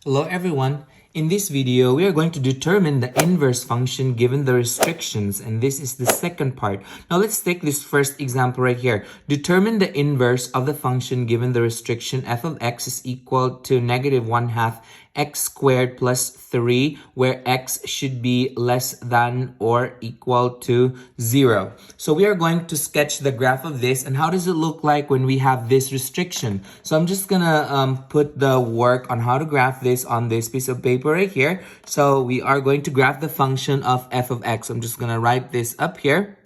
Hello everyone. In this video, we are going to determine the inverse function given the restrictions, and this is the second part. Now let's take this first example right here. Determine the inverse of the function given the restriction f of x is equal to negative 1/2 x squared plus 3, where x should be less than or equal to 0. So we are going to sketch the graph of this, and how does it look like when we have this restriction? So I'm just gonna put the work on how to graph this on this piece of paper right here. So we are going to graph the function of f of x. I'm just gonna write this up here.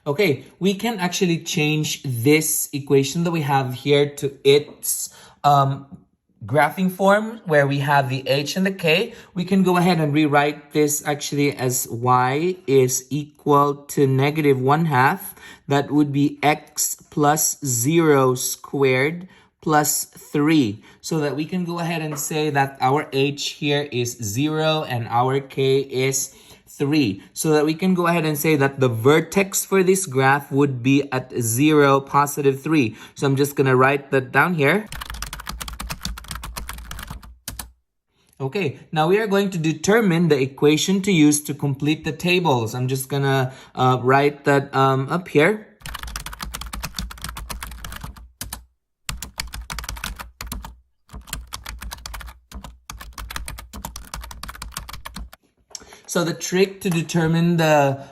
Okay, we can actually change this equation that we have here to its graphing form, where we have the h and the k. We can go ahead and rewrite this actually as y is equal to negative 1/2. That would be x plus 0 squared plus 3. So that we can go ahead and say that our h here is 0 and our k is 3. So that we can go ahead and say that the vertex for this graph would be at 0, positive 3. So I'm just going to write that down here. Okay, now we are going to determine the equation to use to complete the tables. I'm just going to write that up here. So the trick to determine the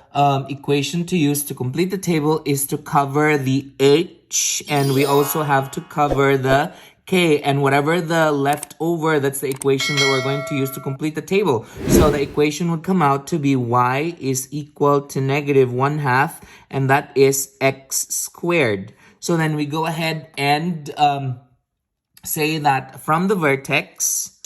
equation to use to complete the table is to cover the h, and we also have to cover the k, and whatever the leftover, that's the equation that we're going to use to complete the table. So the equation would come out to be y is equal to negative 1/2, and that is x squared. So then we go ahead and say that from the vertex,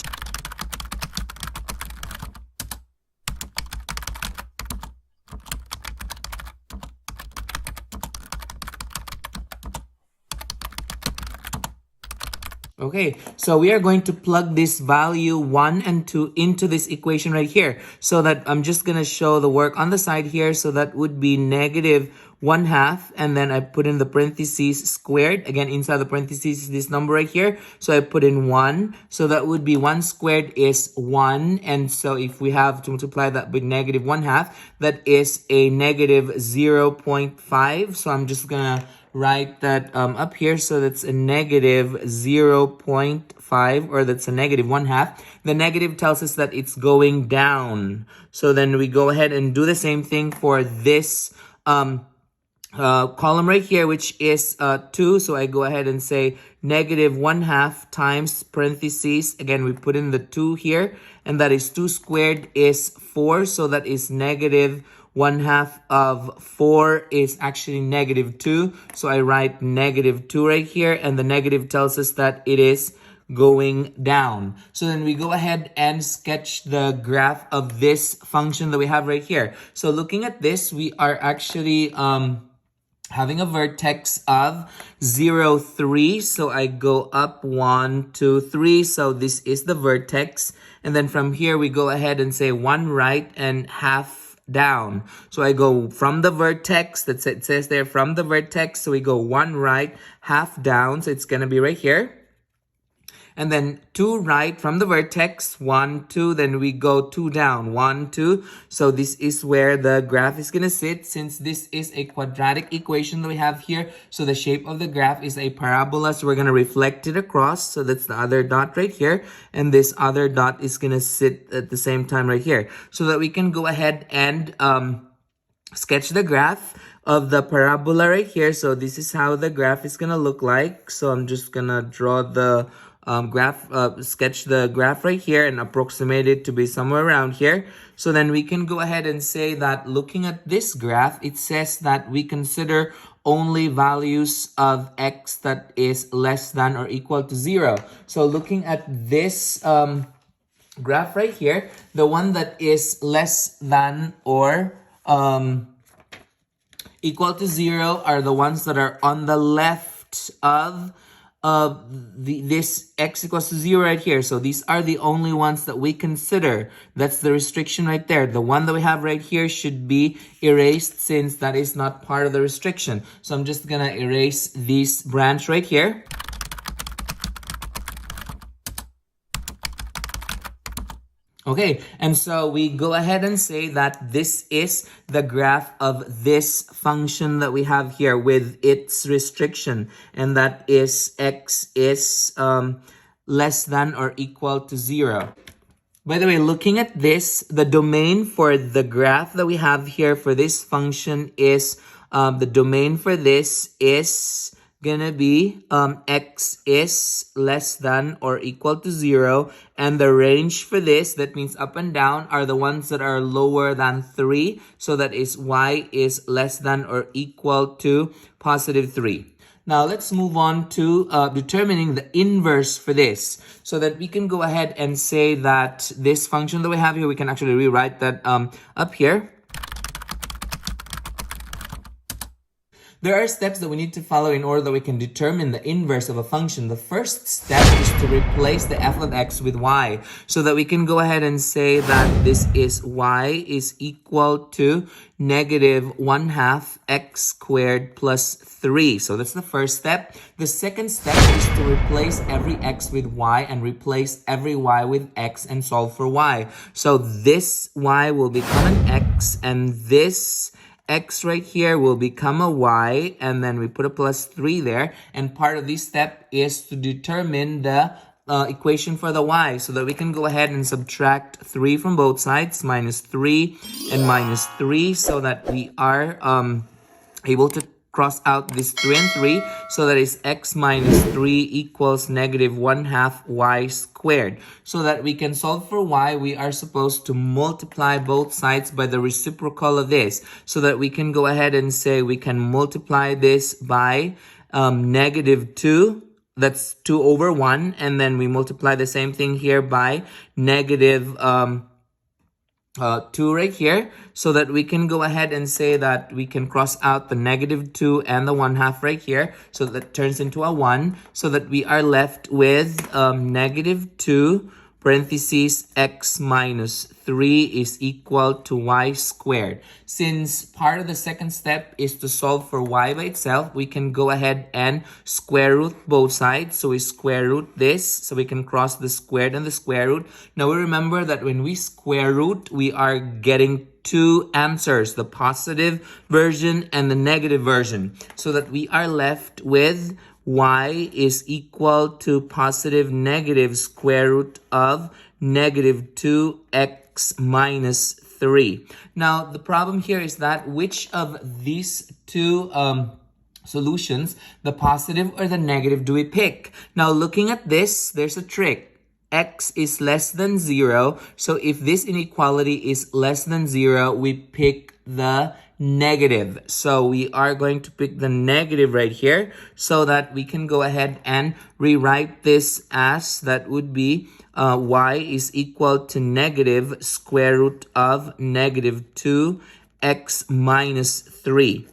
okay, so we are going to plug this value 1 and 2 into this equation right here. So that I'm just going to show the work on the side here. So that would be negative 1/2, and then I put in the parentheses squared. Again, inside the parentheses is this number right here. So I put in 1. So that would be 1 squared is 1. And so if we have to multiply that with negative 1/2, that is a negative 0.5. So I'm just going to write that up here. So that's a negative 0.5, or that's a negative 1/2. The negative tells us that it's going down. So then we go ahead and do the same thing for this column right here, which is 2. So I go ahead and say negative 1/2 times parentheses. Again, we put in the 2 here, and that is 2 squared is 4. So that is negative 1/2 of 4 is actually negative 2. So I write negative 2 right here, and the negative tells us that it is going down. So then we go ahead and sketch the graph of this function that we have right here. So looking at this, we are actually having a vertex of 0, 3. So I go up 1, 2, 3. So this is the vertex. And then from here, we go ahead and say 1 right and half down. So I go from the vertex, it says there from the vertex. So we go 1 right, half down. So it's going to be right here. And then 2 right from the vertex, 1, 2, then we go 2 down, 1, 2. So this is where the graph is going to sit, since this is a quadratic equation that we have here. So the shape of the graph is a parabola, so we're going to reflect it across. So that's the other dot right here. And this other dot is going to sit at the same time right here. So that we can go ahead and sketch the graph of the parabola right here. So this is how the graph is going to look like. So I'm just going to draw the sketch the graph right here and approximate it to be somewhere around here. So then we can go ahead and say that looking at this graph, it says that we consider only values of x that is less than or equal to 0. So looking at this graph right here, the one that is less than or equal to 0 are the ones that are on the left of this x equals to 0 right here. So these are the only ones that we consider. That's the restriction right there. The one that we have right here should be erased since that is not part of the restriction. So I'm just gonna erase this branch right here. Okay, and so we go ahead and say that this is the graph of this function that we have here with its restriction, and that is x is less than or equal to 0. By the way, looking at this, the domain for the graph that we have here for this function is, the domain for this is gonna be x is less than or equal to 0, and the range for this, that means up and down, are the ones that are lower than 3, so that is y is less than or equal to positive 3. Now let's move on to determining the inverse for this, so that we can go ahead and say that this function that we have here, we can actually rewrite that up here. There are steps that we need to follow in order that we can determine the inverse of a function. The first step is to replace the f of x with y, so that we can go ahead and say that this is y is equal to negative 1/2 x squared plus 3. So that's the first step. The second step is to replace every x with y and replace every y with x and solve for y. So this y will become an x, and this x right here will become a y, and then we put a plus 3 there, and part of this step is to determine the equation for the y, so that we can go ahead and subtract 3 from both sides, minus 3 and minus 3, so that we are able to cross out this 3 and 3, so that is x minus 3 equals negative 1/2 y squared. So that we can solve for y, we are supposed to multiply both sides by the reciprocal of this, so that we can go ahead and say we can multiply this by negative 2. That's 2 over 1, and then we multiply the same thing here by negative 2 right here, so that we can go ahead and say that we can cross out the negative 2 and the 1/2 right here, so that turns into a 1, so that we are left with negative 2 parentheses x minus 3 is equal to y squared. Since part of the second step is to solve for y by itself, we can go ahead and square root both sides. So we square root this, so we can cross the squared and the square root. Now we remember that when we square root, we are getting two answers, the positive version and the negative version, so that we are left with y is equal to positive negative square root of negative 2x minus 3. Now, the problem here is that which of these two solutions, the positive or the negative, do we pick? Now, looking at this, there's a trick. X is less than 0. So if this inequality is less than 0, we pick the negative. So we are going to pick the negative right here, so that we can go ahead and rewrite this as, that would be y is equal to negative square root of negative 2x minus 3.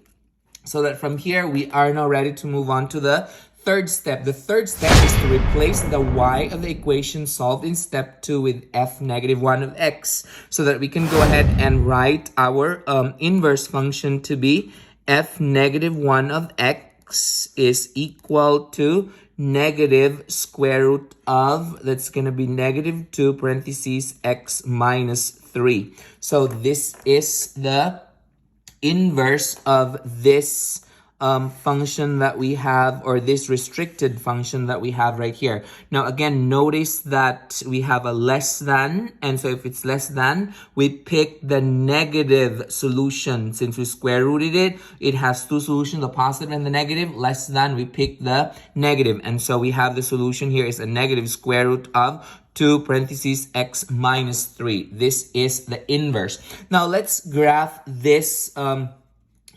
So that from here, we are now ready to move on to the third step. The third step is to replace the y of the equation solved in step 2 with f negative 1 of x, so that we can go ahead and write our inverse function to be f negative 1 of x is equal to negative square root of, that's going to be negative 2 parentheses x minus 3. So this is the inverse of this function that we have, or this restricted function that we have right here. Now again, notice that we have a less than, and so if it's less than, we pick the negative solution. Since we square rooted it, it has two solutions, the positive and the negative. Less than, we pick the negative, and so we have the solution here is a negative square root of 2 parentheses x minus 3. This is the inverse. Now let's graph this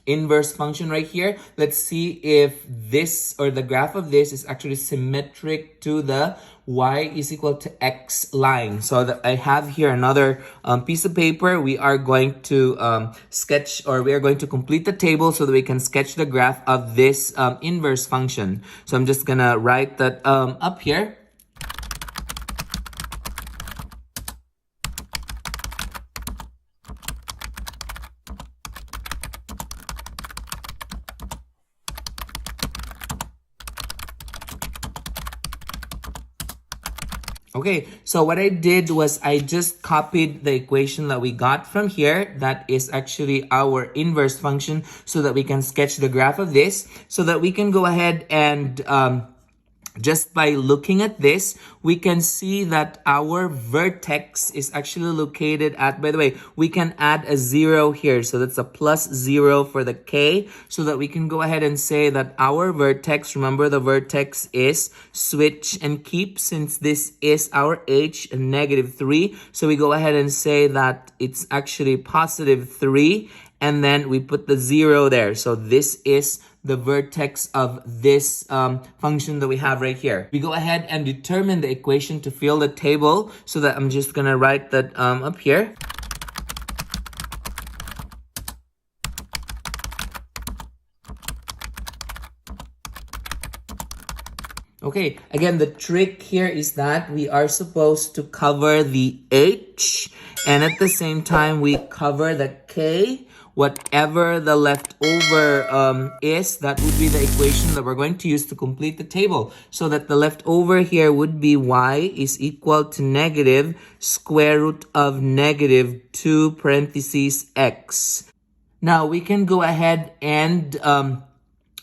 inverse function right here. Let's see if this, or the graph of this, is actually symmetric to the y is equal to x line. So that I have here another piece of paper. We are going to sketch, or we are going to complete the table so that we can sketch the graph of this inverse function. So I'm just gonna write that up here. Okay, so what I did was I just copied the equation that we got from here. That is actually our inverse function, so that we can sketch the graph of this, so that we can go ahead and just by looking at this, we can see that our vertex is actually located at, by the way, we can add a 0 here. So that's a +0 for the k, so that we can go ahead and say that our vertex, remember the vertex is switch and keep, since this is our h, -3. So we go ahead and say that it's actually +3, and then we put the 0 there. So this is the vertex of this function that we have right here. We go ahead and determine the equation to fill the table, so that I'm just gonna write that up here. Okay, again, the trick here is that we are supposed to cover the h, and at the same time we cover the k. Whatever the leftover is, that would be the equation that we're going to use to complete the table. So that the leftover here would be y is equal to negative square root of -2 parentheses x. Now we can go ahead and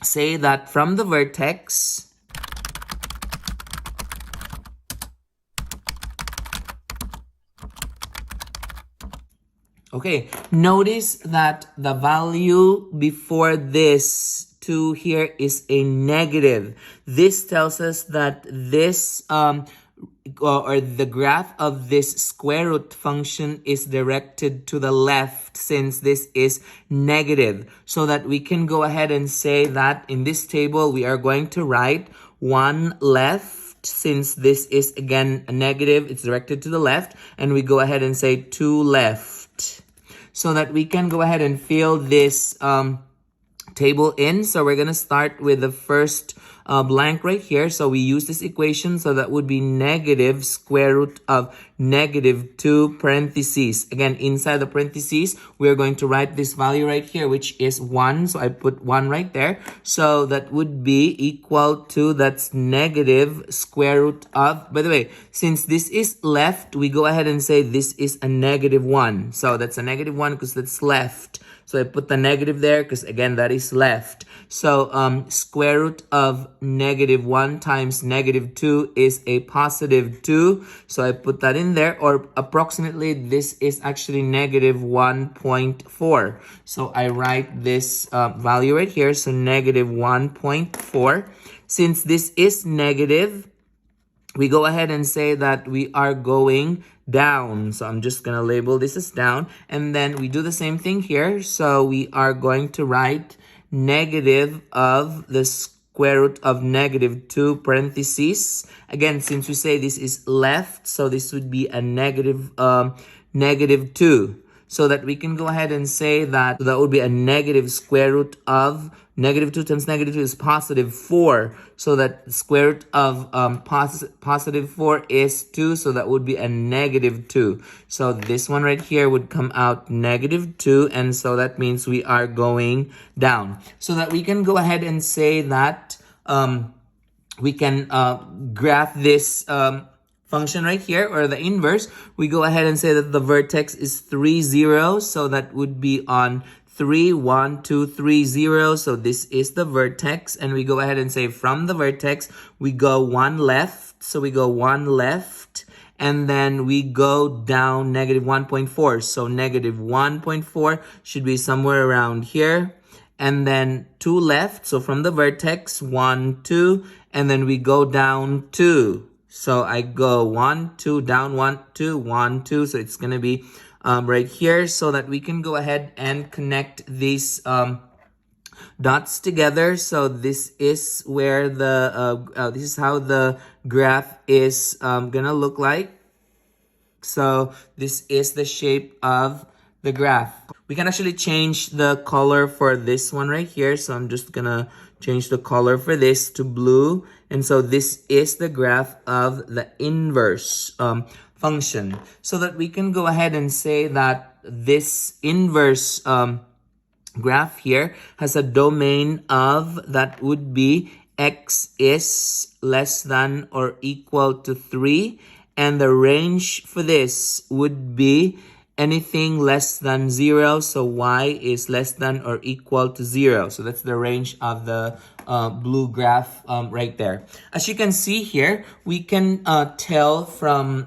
say that from the vertex, okay, notice that the value before this 2 here is a negative. This tells us that this or the graph of this square root function is directed to the left, since this is negative. So that we can go ahead and say that in this table we are going to write 1 left. Since this is again a negative, it's directed to the left, and we go ahead and say 2 left, so that we can go ahead and fill this table in. So we're gonna start with the first blank right here. So we use this equation, so that would be negative square root of -2 parentheses. Again, inside the parentheses, we're going to write this value right here, which is 1. So I put 1 right there. So that would be equal to, that's negative square root of, by the way, since this is left, we go ahead and say this is a -1. So that's a -1 because that's left. So I put the negative there because, again, that is left. So square root of -1 times -2 is a +2. So I put that in there, or approximately this is actually -1.4. So I write this value right here. So -1.4. Since this is negative, we go ahead and say that we are going down. So I'm just going to label this as down. And then we do the same thing here. So we are going to write negative of the square root of -2 parentheses. Again, since we say this is left, so this would be a -2. So that we can go ahead and say that, so that would be a negative square root of -2 times -2 is +4. So that the square root of +4 is 2. So that would be a -2. So this one right here would come out -2. And so that means we are going down. So that we can go ahead and say that we can graph this function right here, or the inverse. We go ahead and say that the vertex is 3, 0. So that would be on 3, 1, 2, 3, 0. So this is the vertex. And we go ahead and say from the vertex, we go 1 left. So we go 1 left. And then we go down -1.4. So -1.4 should be somewhere around here. And then 2 left. So from the vertex, 1, 2. And then we go down 2. So I go 1, 2, down 1, 2, 1, 2. So it's going to be right here, so that we can go ahead and connect these dots together. So this is where this is how the graph is gonna look like. So this is the shape of the graph. We can actually change the color for this one right here. So I'm just gonna change the color for this to blue. And so this is the graph of the inverse function. So that we can go ahead and say that this inverse graph here has a domain of that would be x is less than or equal to 3, and the range for this would be anything less than 0, so y is less than or equal to 0. So that's the range of the blue graph right there. As you can see here, we can tell from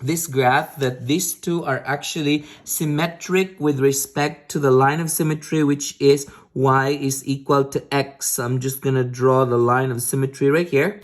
this graph that these two are actually symmetric with respect to the line of symmetry, which is y is equal to x. I'm just gonna draw the line of symmetry right here.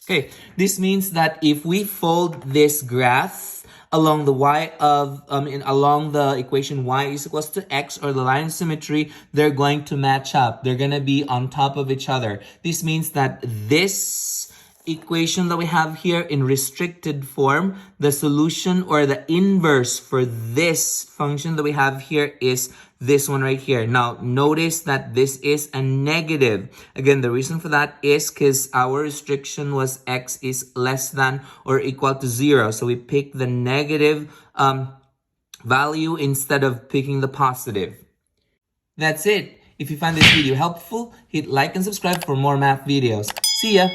Okay, this means that if we fold this graph along the along the equation y is equals to x, or the line of symmetry, they're going to match up. They're going to be on top of each other. This means that this equation that we have here in restricted form, the solution or the inverse for this function that we have here is this one right here. Now, notice that this is a negative. Again, the reason for that is because our restriction was x is less than or equal to 0. So we pick the negative value instead of picking the positive. That's it. If you find this video helpful, hit like and subscribe for more math videos. See ya!